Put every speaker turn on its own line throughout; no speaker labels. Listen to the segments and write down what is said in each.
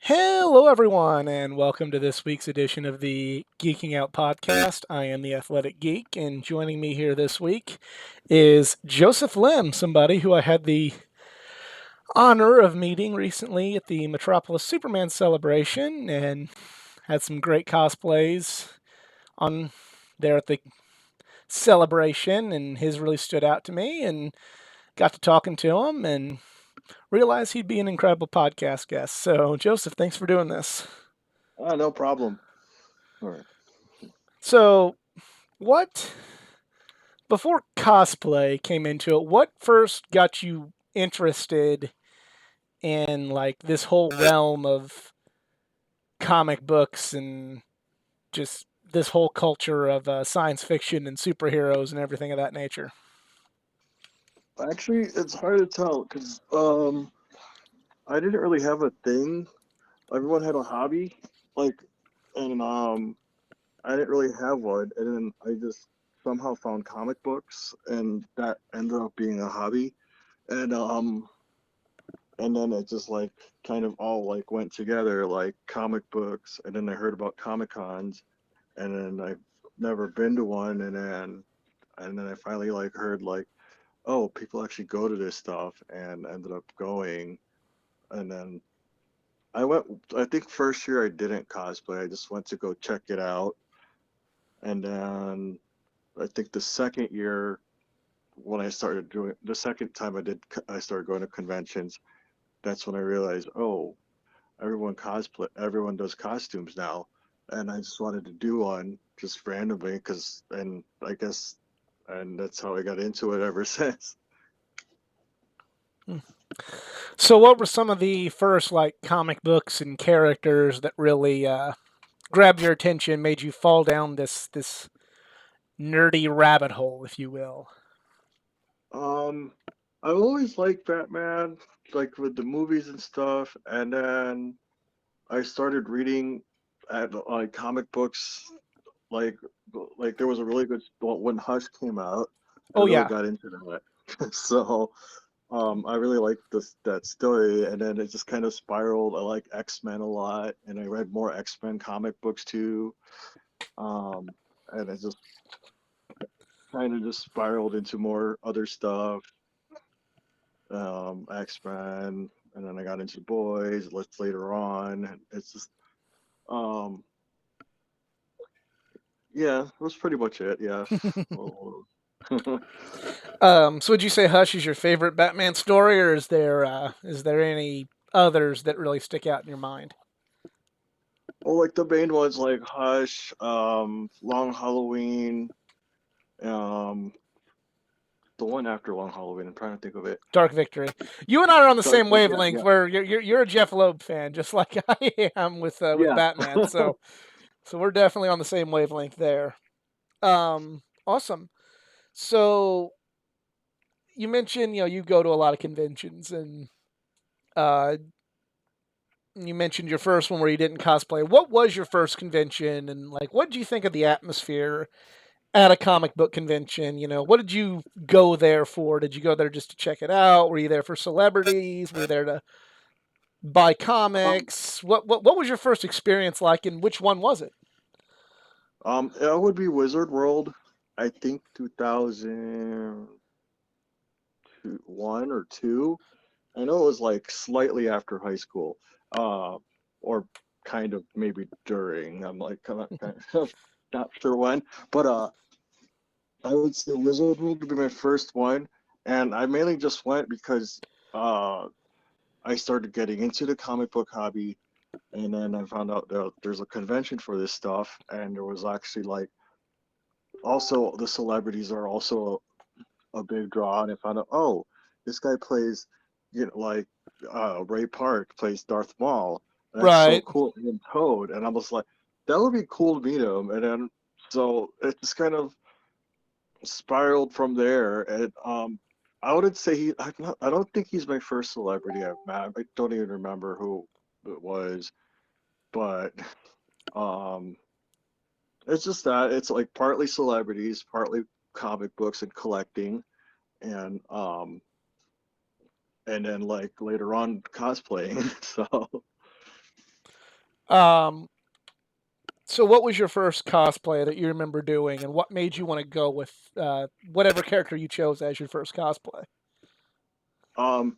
Hello, everyone, and welcome to this week's edition of the Geeking Out podcast. I am the Athletic Geek, and joining me here this week is Joseph Lim, somebody who I had the honor of meeting recently at the Metropolis Superman celebration and had some great cosplays on there at the celebration, and his really stood out to me, and got to talking to him and realized he'd be an incredible podcast guest. So, Joseph, thanks for doing this.
No problem. All right.
So, what before cosplay came into it, what first got you interested in like this whole realm of comic books and just this whole culture of science fiction and superheroes and everything of that nature?
Actually, it's hard to tell because I didn't really have a thing. Everyone had a hobby, like, and I didn't really have one. And then I just somehow found comic books, and that ended up being a hobby. And and then it just like kind of all like went together, like comic books. And then I heard about Comic Cons, and then I've never been to one, and then I finally like heard like, oh, people actually go to this stuff, and ended up going. And then I went, I think first year I didn't cosplay. I just went to go check it out. And then I think the second year, when I started doing the second time I started going to conventions. That's when I realized, oh, everyone does costumes now. And I just wanted to do one just randomly and I guess, and that's how I got into it ever since.
So, what were some of the first like comic books and characters that really grabbed your attention, made you fall down this nerdy rabbit hole, if you will?
Um, I always liked Batman, like with the movies and stuff, and then I started reading at like comic books, like like there was a really good well, when Hush came out. I
Oh
really
yeah.
got into that, so I really liked this that story, and then it just kind of spiraled. I like X-Men a lot, and I read more X-Men comic books too. Um, and it just kind of just spiraled into more other stuff, X-Men, and then I got into the boys. Let's later on, and it's just um, yeah, that was pretty much it. Yeah. Well,
So would you say Hush is your favorite Batman story, or is there any others that really stick out in your mind?
well, like the main ones like Hush, Long Halloween, um, the one after Long Halloween. I'm trying to think of it.
Dark Victory. You and I are on the
Dark,
same
yeah,
wavelength,
yeah,
where you're a Jeff Loeb fan, just like I am with
yeah.
Batman. So we're definitely on the same wavelength there. Awesome. So you mentioned you go to a lot of conventions, and uh, you mentioned your first one where you didn't cosplay. What was your first convention, and like what did you think of the atmosphere at a comic book convention? What did you go there for? Did you go there just to check it out? Were you there for celebrities? Were you there to buy
Um,
comics? What was your first experience like, and which one was it?
it would be Wizard World. I think 2001 or two. I know it was like slightly after high school, uh, or kind of maybe during. I'm like kind of not sure when, but I would say Wizard World would be my first one, and I mainly just went because uh, I started getting into the comic book hobby, and then I found out that there's a convention for this stuff, and there was actually like also the celebrities are also a big draw, and I found out, oh, this guy plays, like Ray Park plays Darth Maul. That's so
Right.
cool. And Toad, and I was like, that would be cool to meet him. And then so it just kind of spiraled from there. And I wouldn't say I don't think he's my first celebrity I've met. I don't even remember who it was, but um, it's just that it's like partly celebrities, partly comic books and collecting, and and then like later on cosplaying. So
Um, so what was your first cosplay that you remember doing, and what made you want to go with whatever character you chose as your first cosplay?
Um,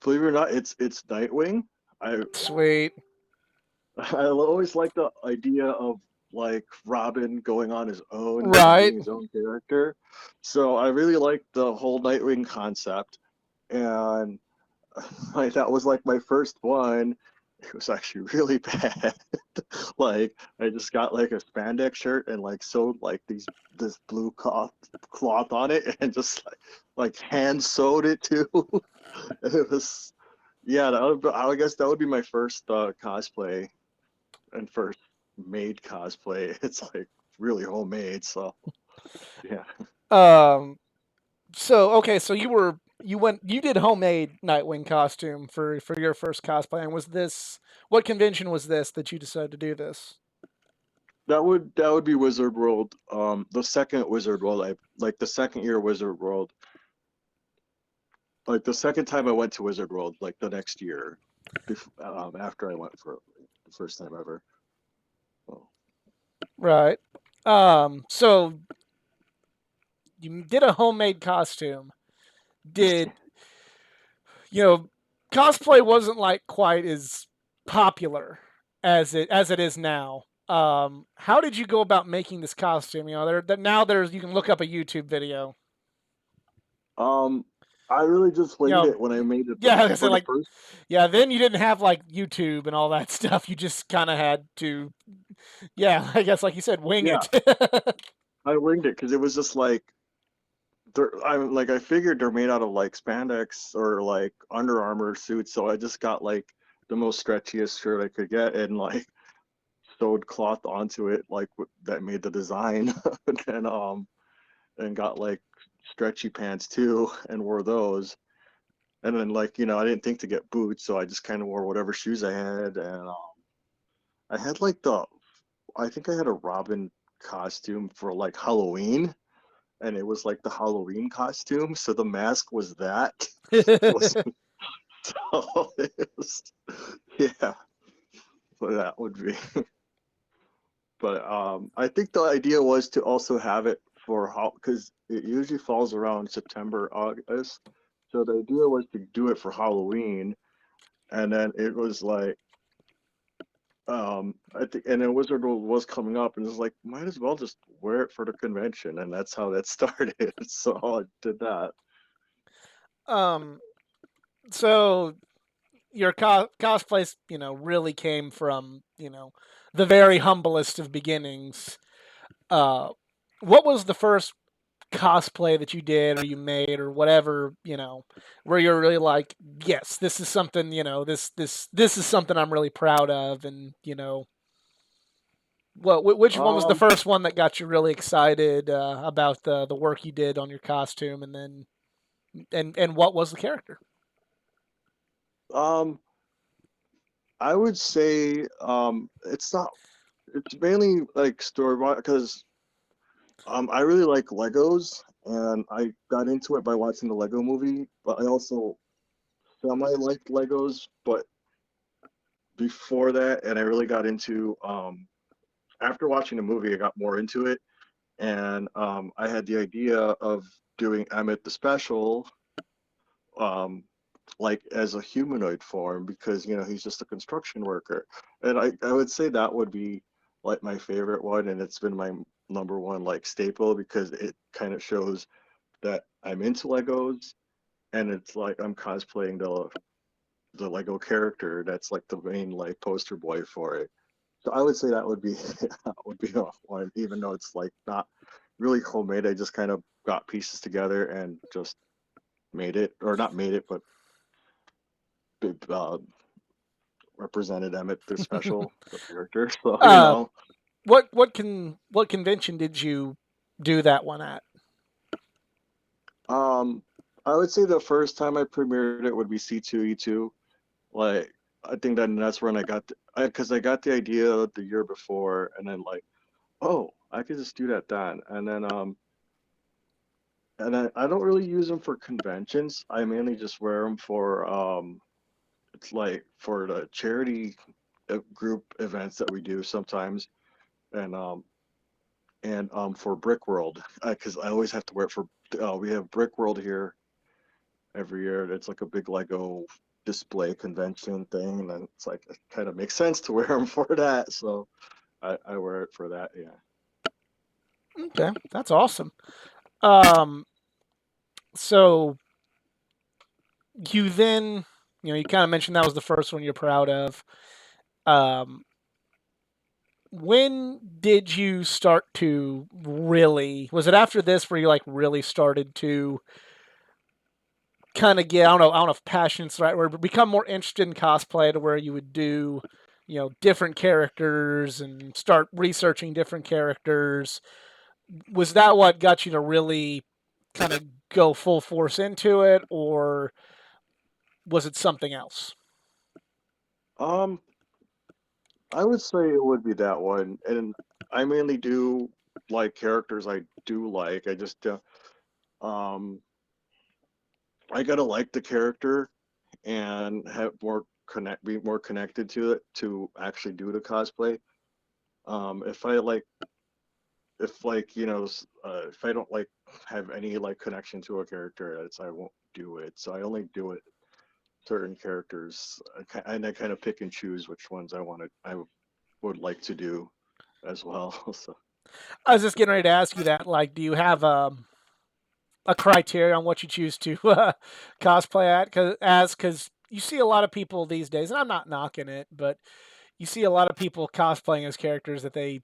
Believe it or not, it's Nightwing. I
Sweet.
I always like the idea of like Robin going on his own and
Right.
being his own character. So I really like the whole Nightwing concept. And like that was like my first one. It was actually really bad. Like I just got like a spandex shirt and like sewed like this blue cloth on it and just like hand sewed it too. It was yeah, I guess that would be my first cosplay and first made cosplay. It's like really homemade, so yeah.
Um, so okay, so you did homemade Nightwing costume for your first cosplay, and was this what convention was this that you decided to do this?
That would be Wizard World. The second Wizard World, I like the second year Wizard World. Like the second time I went to Wizard World, like the next year, after I went for the first time ever. So,
Right. So you did a homemade costume. Did you know cosplay wasn't like quite as popular as it is now. How did you go about making this costume? You know, now there's you can look up a YouTube video.
um, I really just
You
winged
know,
it when I made it
yeah, I
for
said
the
like
first.
yeah. Then you didn't have like YouTube and all that stuff. You just kind of had to yeah. I guess like you said, wing
Yeah,
it.
I winged it because it was just like I figured they're made out of like spandex or like Under Armour suits, so I just got like the most stretchiest shirt I could get and like sewed cloth onto it like that made the design and and got like stretchy pants too and wore those. And then like, I didn't think to get boots, so I just kind of wore whatever shoes I had and I had like I think I had a Robin costume for like Halloween and it was like the Halloween costume, so the mask was that. Was so it was, yeah, so that would be. But I think the idea was to also have it for how because it usually falls around September, August. So the idea was to do it for Halloween, and then it was like I think, and then Wizard World was coming up, and it was like might as well just wear it for the convention, and that's how that started. So I did that.
um. So your cosplays, really came from, the very humblest of beginnings. Uh, what was the first cosplay that you did or you made or whatever, where you're really like, yes, this is something, this is something I'm really proud of, and which one was the
Um,
first one that got you really excited about the work you did on your costume, and then and what was the character?
um, I would say it's mainly like story because I really like Legos, and I got into it by watching the Lego movie. But I also semi liked Legos, but before that, and I really got into after watching the movie, I got more into it, and I had the idea of doing Emmett the Special, um, like as a humanoid form because he's just a construction worker, and I would say that would be like my favorite one, and it's been my number one like staple because it kind of shows that I'm into Legos, and it's like I'm cosplaying the Lego character that's like the main like poster boy for it. So I would say that would be that would be a one, even though it's like not really homemade. I just kind of got pieces together and just made it, or not made it, but uh, represented Emmett the Special, the character. So
uh what convention did you do that one at?
um, I would say the first time I premiered it would be C2E2. Like I think that's when I got because I got the idea the year before, and then like, oh, I could just do that then, and I don't really use them for conventions. I mainly just wear them for it's like for the charity group events that we do sometimes, and for Brick World, because I always have to wear it for. We have Brick World here every year. It's like a big Lego display convention thing, and then it's like it kind of makes sense to wear them for that. So I wear it for that. Yeah.
Okay, that's awesome. Um, so you then, you kind of mentioned that was the first one you're proud of. Um, when did you start to really? Was it after this where you like really started to kind of get? I don't know if passion's the right word, but become more interested in cosplay to where you would do, different characters and start researching different characters. Was that what got you to really kind of go full force into it, or was it something else?
Um, I would say it would be that one, and I mainly do like characters I do like. I just um I gotta like the character and have more be more connected to it to actually do the cosplay. If I like if like if I don't like have any like connection to a character, it's I won't do it. So I only do it certain characters, and I kind of pick and choose which ones I would like to do as well. So
I was just getting ready to ask you that. Like, do you have a criteria on what you choose to cosplay at? Because you see a lot of people these days, and I'm not knocking it, but you see a lot of people cosplaying as characters that they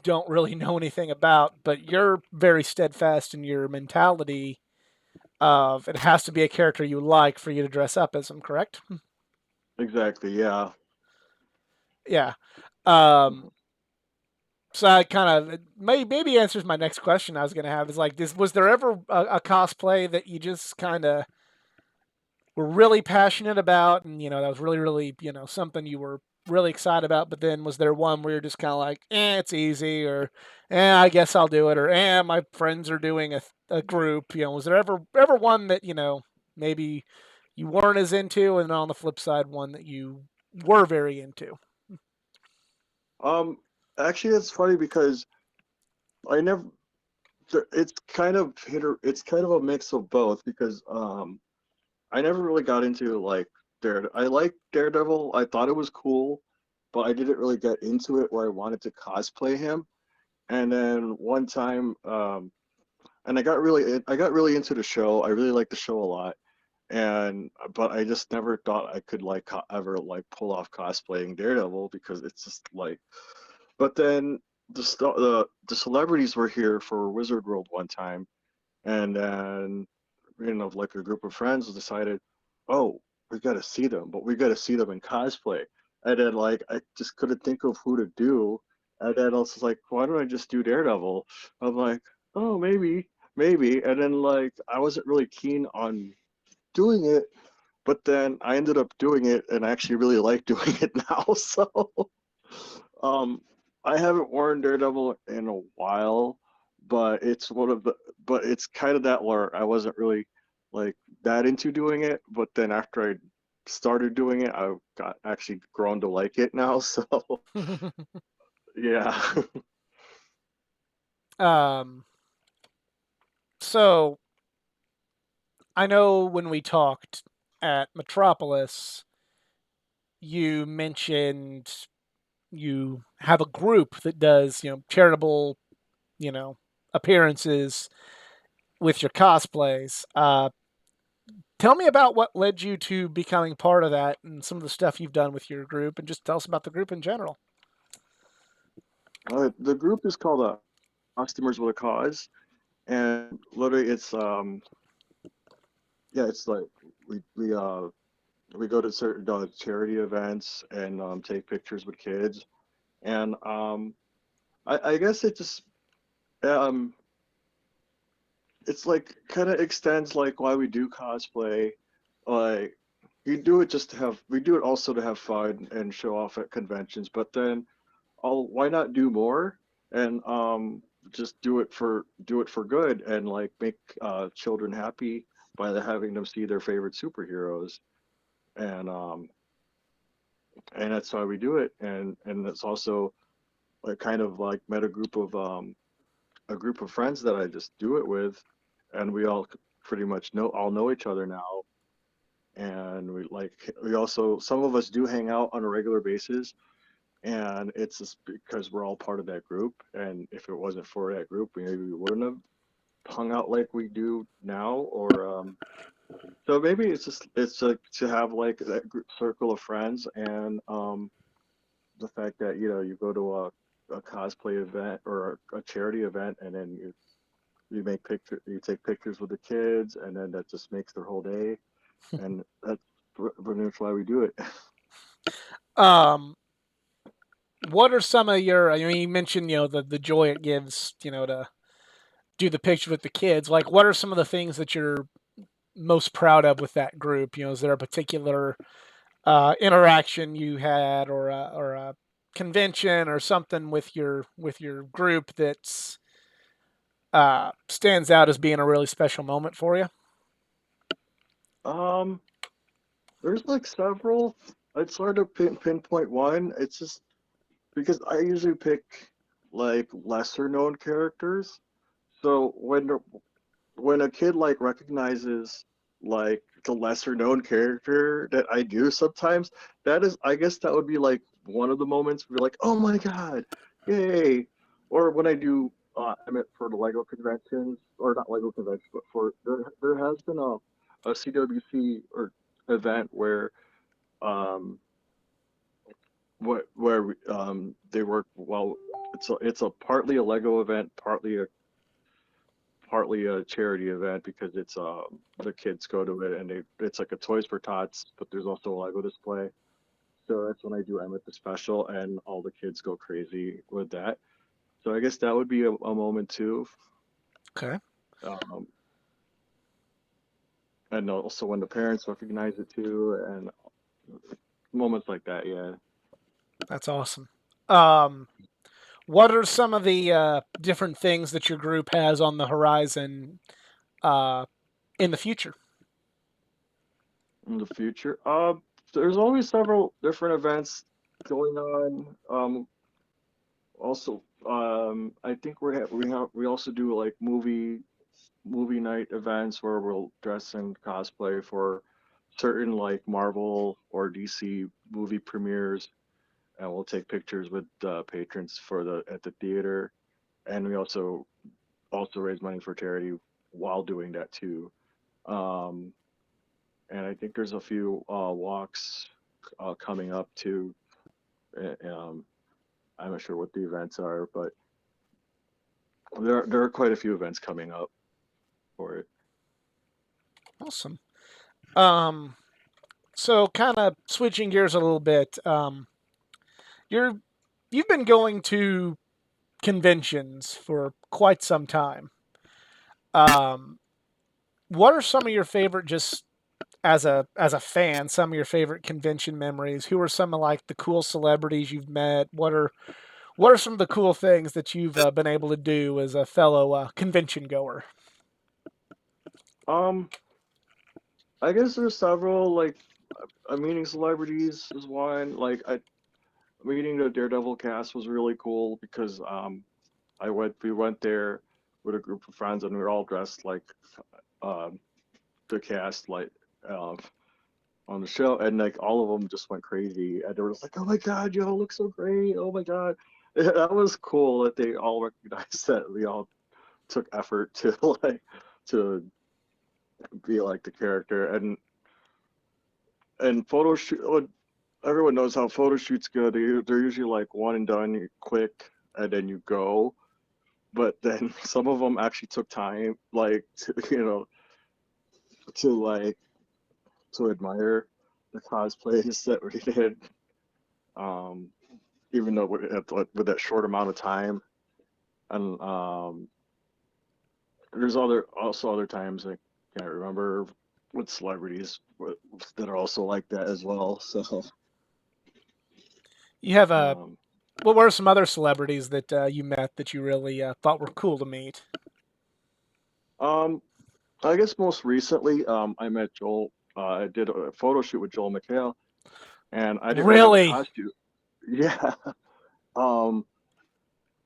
don't really know anything about. But you're very steadfast in your mentality of it has to be a character you like for you to dress up as them. Correct?
exactly, yeah.
Yeah. Um,
Mhm.
so I kind of maybe answers my next question I was going to have is like this: was there ever a cosplay that you just kind of were really passionate about, and that was really really something you were really excited about? But then was there one where you're just kind of like, it's easy, or I guess I'll do it, or my friends are doing a group? Was there ever one that maybe you weren't as into, and on the flip side, one that you were very into?
Um, Actually, it's funny because I never. It's kind of it's kind of a mix of both because I never really got into like I like Daredevil. I thought it was cool, but I didn't really get into it where I wanted to cosplay him. And then one time, and I got really into the show. I really liked the show a lot, and but I just never thought I could like ever like pull off cosplaying Daredevil because it's just like. But then the celebrities were here for Wizard World one time, and then like a group of friends decided, oh, we got to see them, but we got to see them in cosplay. And then like I just couldn't think of who to do, and then I was like, why don't I just do Daredevil? I'm like, oh, maybe. And then like I wasn't really keen on doing it, but then I ended up doing it, and I actually really like doing it now. So um, I haven't worn Daredevil in a while, but it's one of the but it's kind of that where I wasn't really like that into doing it, but then after I started doing it, I got actually grown to like it now. So yeah.
um, so I know when we talked at Metropolis, you mentioned you have a group that does, charitable, you know, appearances with your cosplays. Tell me about what led you to becoming part of that and some of the stuff you've done with your group, and just tell us about the group in general.
The group is called Customers with a Cause, and literally it's yeah, it's like we we go to certain charity events and take pictures with kids, and I guess it just um it's like kind of extends like why we do cosplay. Like we do it also to have fun and show off at conventions, but then why not do more and just do it for good and like make children happy by having them see their favorite superheroes. And and that's why we do it. And it's also like kind of like met a group of friends that I just do it with, and we all pretty much know each other now. And we also some of us do hang out on a regular basis, and it's just because we're all part of that group. And if it wasn't for that group, maybe we wouldn't have hung out like we do now. Or so maybe it's like to have like that group, circle of friends, and the fact that you go to a cosplay event or a charity event, and then you take pictures with the kids, and then that just makes their whole day, and pretty much why we do it.
Um, what are some of your? I mean, you mentioned the joy it gives to do the picture with the kids. Like, what are some of the things that you're most proud of with that group? Is there a particular interaction you had, or a convention or something with your group that's stands out as being a really special moment for you?
um there's like several. It's hard to pinpoint one. It's just because I usually pick like lesser known characters. So when a kid like recognizes like the lesser known character that I do sometimes, that is, I guess that would be like one of the moments where you're like, oh my God, yay. Or when I do I meant for the Lego conventions, or not Lego conventions, but for there has been a CWC or event where um they work well. It's a partly a Lego event, partly a charity event, because it's the kids go to it, and it's like a Toys for Tots, but there's also a Lego display. So that's when I do Emmett the Special, and all the kids go crazy with that. So I guess that would be a moment too.
Okay,
Um, and also when the parents recognize it too, and moments like that. Yeah.
that's awesome. Um, what are some of the different things that your group has on the horizon uh, in the future?
In the future, there's always several different events going on. Also, I think we also do like movie night events where we'll dress in cosplay for certain like Marvel or DC movie premieres, and we'll take pictures with patrons for the at the theater, and we also raise money for charity while doing that too. Um, and I think there's a few walks coming up too. I'm not sure what the events are, but there are quite a few events coming up for it.
Awesome. Um, so kind of switching gears a little bit. You're you've been going to conventions for quite some time. Um, what are some of your favorite, just as a fan, some of your favorite convention memories? Who are some of like the cool celebrities you've met? What are some of the cool things that you've been able to do as a fellow convention goer?
Um, I guess there's several like meeting celebrities is one. Like meeting the Daredevil cast was really cool because we went there with a group of friends, and we were all dressed like um the cast like uh, on the show, and like all of them just went crazy, and they were just like, oh my God, y'all look so great, oh my God. That was cool that they all recognized that we all took effort to like to be like the character. And photo shoot, everyone knows how photo shoots go. They're usually like one and done, you quick, and then you go. But then some of them actually took time, like to like to admire the cosplays that we did. Um, Even though with that short amount of time, and there's other times I can't remember with celebrities that are also like that as well. So
You have a
um,
what were some other celebrities that you met that you really thought were cool to meet?
um, I guess most recently, I met Joel. I did a photo shoot with Joel McHale, and I didn't really have a
Really?
costume. Yeah. Um,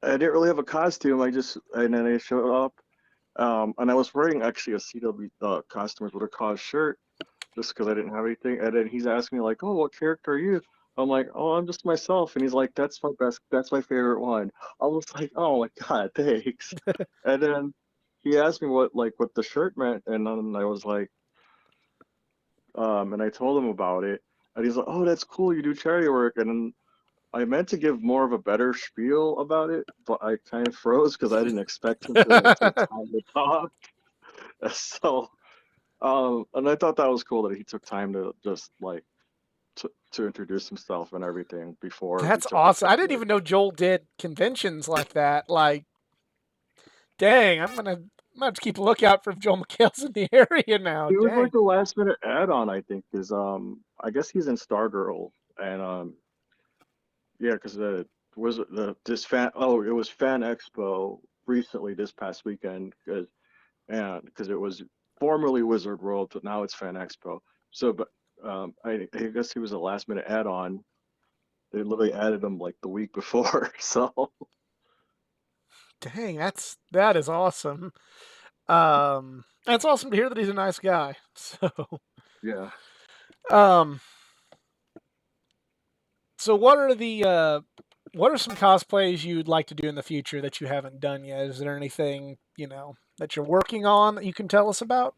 I didn't really have a costume. And then I showed up, and I was wearing actually a CW Customers with a cause shirt just because I didn't have anything. And then he's asking me like, "Oh, what character are you?" I'm like, "Oh, I'm just myself." And he's like, That's my favorite one." I was like, "Oh my God, thanks." And then he asked me what the shirt meant, and then I was like, and I told him about it, and he's like, "Oh, that's cool. You do charity work." And then I meant to give more of a better spiel about it, but I kind of froze because I didn't expect him to take time to talk. So, and I thought that was cool that he took time to just like to introduce himself and everything before he
That's
took the
awesome. I didn't
picture.
even know Joel did conventions like that. Like, dang, I'm gonna have to keep a lookout for if Joel McHale's in the area now.
He was
Dang.
like a last minute add-on, I think, because I guess he's in Stargirl, and yeah, because the was it the this fan oh it was Fan Expo recently this past weekend because it was formerly Wizard World, but now it's Fan Expo. So, but I guess he was a last minute add-on. They literally added him like the week before. So,
Dang, that is awesome. It's awesome to hear that he's a nice guy. So,
yeah.
um, so what are some cosplays you'd like to do in the future that you haven't done yet? Is there anything that you're working on that you can tell us about?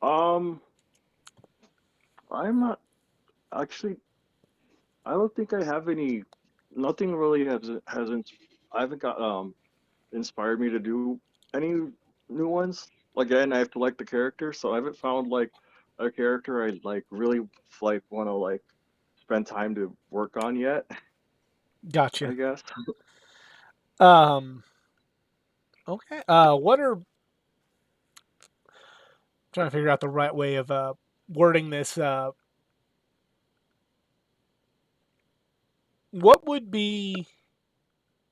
Um, I'm not actually. I don't think I have any. Nothing really hasn't. I haven't got inspired me to do any new ones. Again, I have to like the character, so I haven't found like a character I like really like want to like spend time to work on yet, I
Gotcha.
guess.
Um, okay. What are trying to figure out the right way of wording this. What would be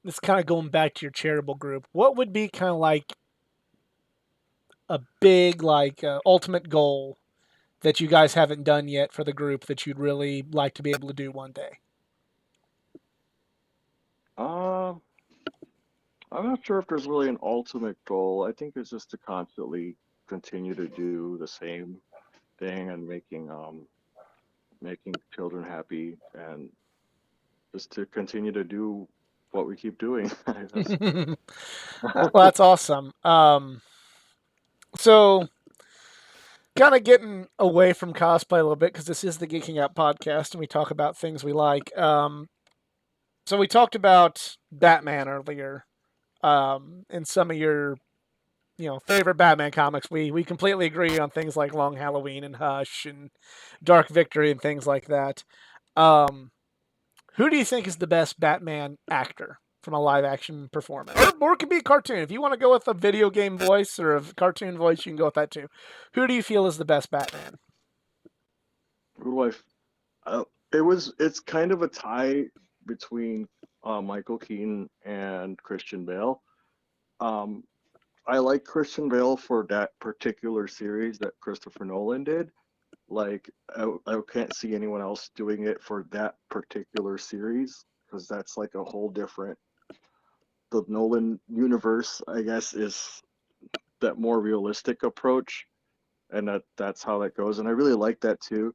this kind of going back to your charitable group? What would be kind of like a big ultimate goal that you guys haven't done yet for the group that you'd really like to be able to do one day?
Uh, I'm not sure if there's really an ultimate goal. I think it's just to constantly continue to do the same thing and making children happy and just to continue to do what we keep doing, I guess.
Well, that's awesome. So kind of getting away from cosplay a little bit because this is the Geeking Out podcast and we talk about things we like. So we talked about Batman earlier. In some of your favorite Batman comics, we completely agree on things like Long Halloween and Hush and Dark Victory and things like that. Um, who do you think is the best Batman actor from a live action performance? Or it could be a cartoon. If you want to go with a video game voice or a cartoon voice, you can go with that too. Who do you feel is the best Batman?
Who do it's kind of a tie between Michael Keaton and Christian Bale. Um, I like Christian Bale for that particular series that Christopher Nolan did. Like, I can't see anyone else doing it for that particular series because that's like a whole different. The Nolan universe, I guess, is that more realistic approach, and that's how that goes. And I really like that too.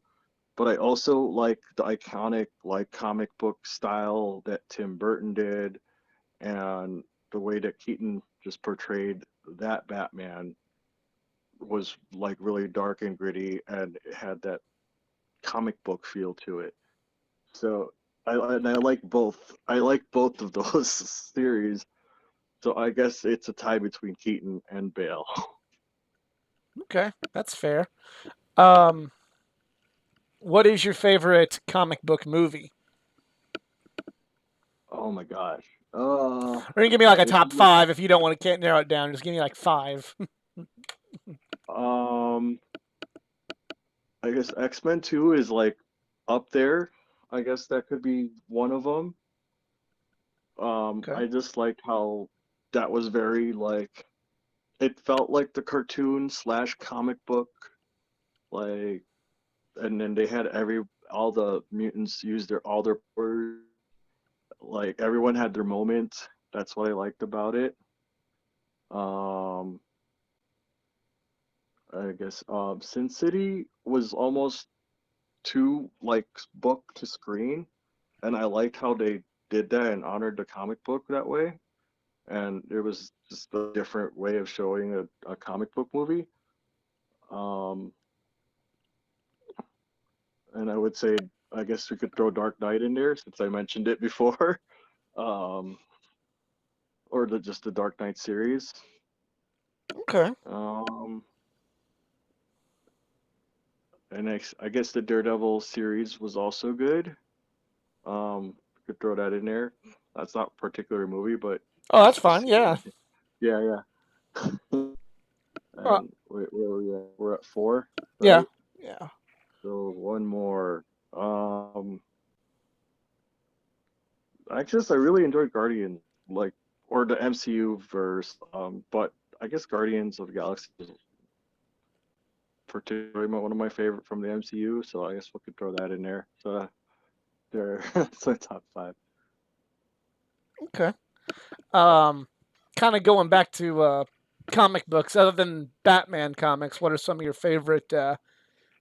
But I also like the iconic like comic book style that Tim Burton did, and the way that Keaton just portrayed that Batman was like really dark and gritty, and it had that comic book feel to it. So I like both. I like both of those series. So I guess it's a tie between Keaton and Bale.
Okay, that's fair. Um, what is your favorite comic book movie?
Oh my gosh.
Or you can give me like a
This
top
is like
five if you don't want to can't narrow it down. Just give me like five.
um I guess X-Men 2 is like up there. I guess that could be one of them.
Okay.
I just liked how that was very like it felt like the cartoon slash comic book like, and then they had all the mutants used all their powers. Like everyone had their moment. That's what I liked about it. Um, I guess Sin City was almost too like book to screen, and I liked how they did that and honored the comic book that way. And it was just a different way of showing a comic book movie. Um, and I would say, I guess we could throw Dark Knight in there since I mentioned it before, um, or just the Dark Knight series.
Okay.
Um, and I guess the Daredevil series was also good. Could throw that in there. That's not a particular movie, but
Oh, that's
just
fine. Yeah.
yeah, yeah.
Uh,
And where are we at? We're at four,
yeah.
right?
Yeah.
So one more. Um, I guess I really enjoyed Guardian, like or the MCU verse. But I guess Guardians of the Galaxy is particularly one of my favorite from the MCU. So I guess we could throw that in there. So there, so top five.
Okay. Um, Kind of going back to comic books, other than Batman comics, what are some of your favorite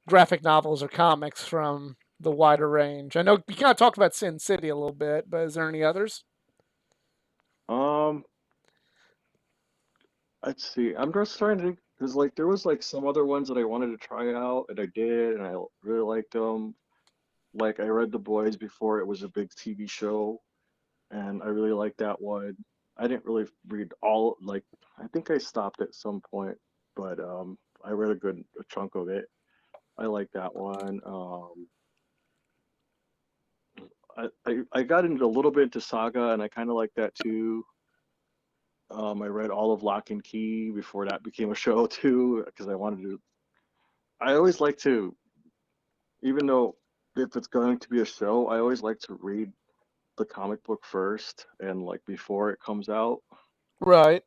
graphic novels or comics from the wider range? I know you kind of talked about Sin City a little bit, but is there any others?
Um, let's see. I'm just trying to think because like there was like some other ones that I wanted to try out and I did and I really liked them. Like I read The Boys before it was a big TV show and I really liked that one. I didn't really read all like I think I stopped at some point, but I read a chunk of it. I like that one. I got into a little bit into Saga and I kind of like that too. I read all of Lock and Key before that became a show too because I wanted to. I always like to, even though if it's going to be a show, I always like to read the comic book first and like before it comes out.
Right.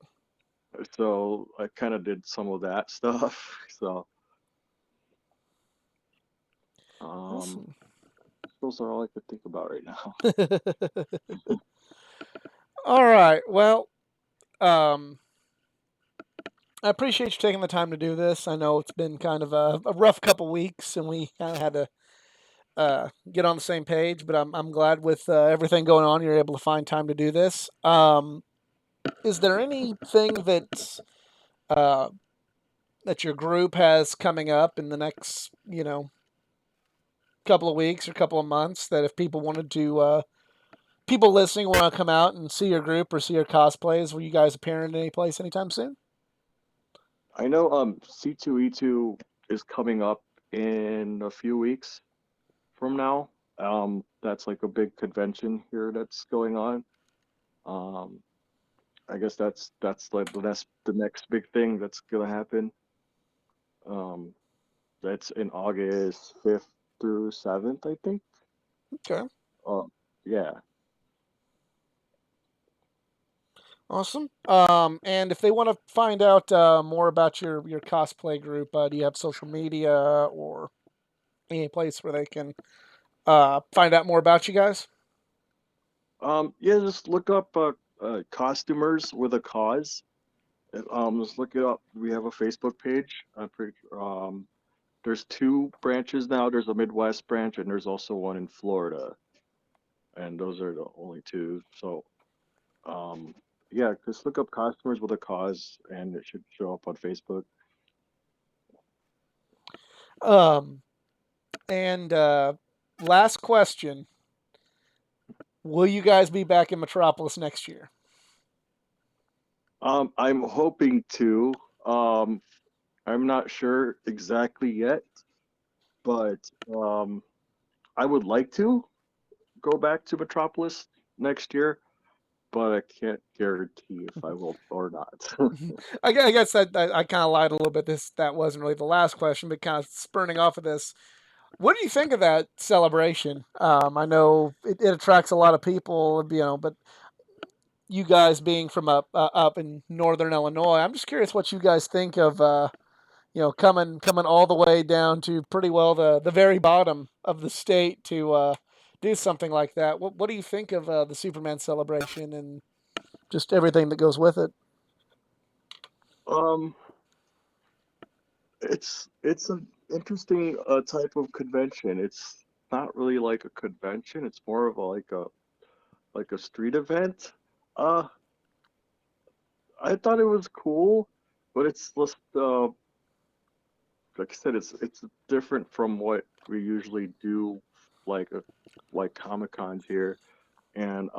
So I kind of did some of that stuff. So um,
Awesome.
those are all I could think about right now.
All right. Well, um, I appreciate you taking the time to do this. I know it's been kind of a rough couple weeks, and we kind of had to get on the same page. But I'm glad with everything going on, you're able to find time to do this. Is there anything uh, that your group has coming up in the next, couple of weeks or couple of months that if people wanted to, people listening want to come out and see your group or see your cosplays, will you guys appear in any place anytime soon?
I know C2E2 is coming up in a few weeks from now. That's like a big convention here that's going on. Um, I guess that's like the next big thing that's gonna happen. Um, that's in August 5th through 7th, I think.
Okay,
Yeah.
awesome. And if they want to find out more about your cosplay group, do you have social media or any place where they can find out more about you guys?
Yeah, just look up costumers with a cause. Just look it up. We have a Facebook page. I'm pretty there's two branches now. There's a Midwest branch and there's also one in Florida. And those are the only two. So um yeah, just look up costumers with a cause and it should show up on Facebook.
Um, and last question: will you guys be back in Metropolis next year?
I'm hoping to. Um I'm not sure exactly yet, but I would like to go back to Metropolis next year, but I can't guarantee if I will or not.
I guess I kind of lied a little bit. That wasn't really the last question, but kind of spurning off of this. What do you think of that celebration? I know it attracts a lot of people, but you guys being from up in northern Illinois, I'm just curious what you guys think of coming all the way down to pretty well the very bottom of the state to do something like that. What do you think of the Superman celebration and just everything that goes with it?
Um, it's an interesting type of convention. It's not really like a convention. It's more of like a street event. Uh, I thought it was cool, but it's just like I said, it's different from what we usually do, like like Comic Cons here, and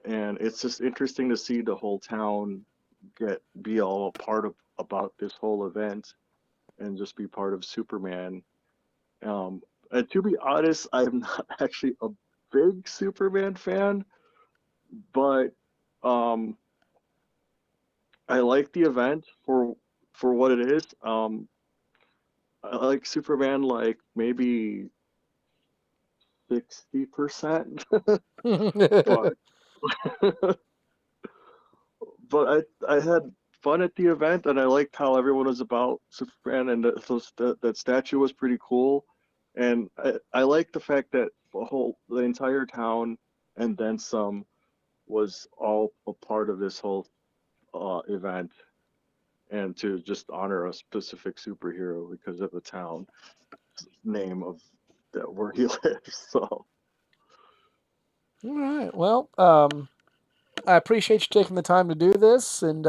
it's just interesting to see the whole town be all a part of about this whole event and just be part of Superman. And to be honest, I'm not actually a big Superman fan, but um, I like the event for what it is. I like Superman like maybe 60%, but I had fun at the event and I liked how everyone was about Superman and that statue was pretty cool. And I like the fact that the entire town and then some was all a part of this whole event and to just honor a specific superhero because of the town name of that where he lives. So
All right. Well, I appreciate you taking the time to do this, and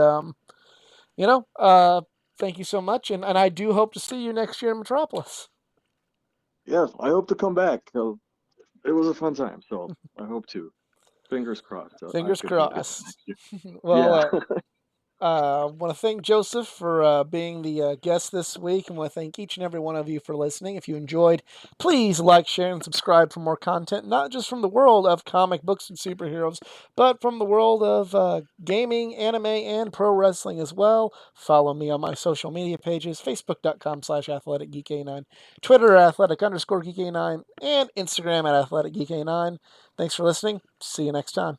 you know, uh, thank you so much. And I do hope to see you next year in Metropolis.
yeah, I hope to come back. It was a fun time, so I hope to. Fingers crossed. I
Fingers
could make it
crossed.
next year.
Well,
Yeah.
I want to thank Joseph for being the guest this week, and want to thank each and every one of you for listening. If you enjoyed, please like, share, and subscribe for more content, not just from the world of comic books and superheroes, but from the world of gaming, anime, and pro wrestling as well. Follow me on my social media pages, facebook.com/athleticgeek9, Twitter @athletic_geek9, and Instagram @athleticgeek9. Thanks for listening. See you next time.